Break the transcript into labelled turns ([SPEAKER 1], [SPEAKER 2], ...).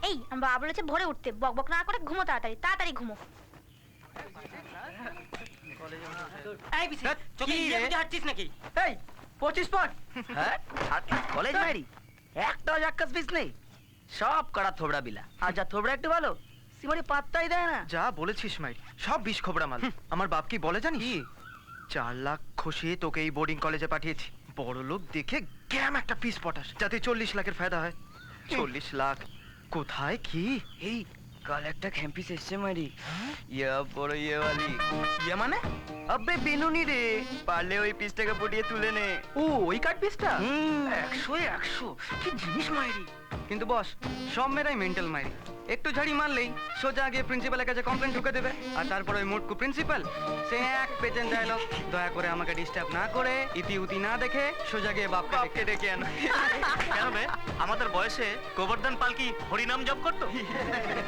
[SPEAKER 1] এই আমার বাবা বলেছে ভোরে উঠতে, বকবক না করে ঘুমো, তাড়াতাড়ি তাড়াতাড়ি ঘুমো।
[SPEAKER 2] এই বিশি চোখে ইয়ে বুঝে হাঁটছিস নাকি?
[SPEAKER 3] এই 25 পর হ্যাঁ কলেজ মারি একটাও জাক্কাস পিস নেই, সব কড়া থোবড়া বিলা। আর যা থোবড়া একটু ভালো সিমারি পাত্তাই দেয় না।
[SPEAKER 4] যা বলেছিস মাইরি, সব বিষ খোবড়া মাল। আমার বাপ কি বলে জানিস? 4 লাখ খসিয়ে তোকে এই বোর্ডিং কলেজে পাঠিয়েছি। বড় লোক দেখে গ্যাম একটা পিস পটাস, যাতে 40 লাখের ফায়দা হয়। 40 লাখ কোথায় কি?
[SPEAKER 3] এই কাল একটা ক্যাম্পিস এসছে মারি, ইয়া বড় ইয়ে वाली। ইয়ে মানে? আবে বেনুনি রে, পারলে ওই পিসটাকে পটিয়ে তুলে নে।
[SPEAKER 4] ও ওই কাট পিসটা
[SPEAKER 3] 100 কি জিনিস মাইরি।
[SPEAKER 4] কিন্তু বস, সব মেয়েরাই মেন্টাল মাইরি। একটু ঝাড়ি মারলেই সোজা গিয়ে প্রিন্সিপালের কাছে কমপ্লেন ঢুকে দেবে। আর তারপর ওই মোটকু প্রিন্সিপাল সে এক পেজেন্ট ডায়লগ, দয়া করে আমাকে ডিস্টার্ব না করে ইতি উতি না দেখে সোজা গিয়ে বাপকে ডেকে আনো।
[SPEAKER 2] কেন বে, আমাদের বয়সে গোবর্ধন পাল কি হরিনাম জপ করতো?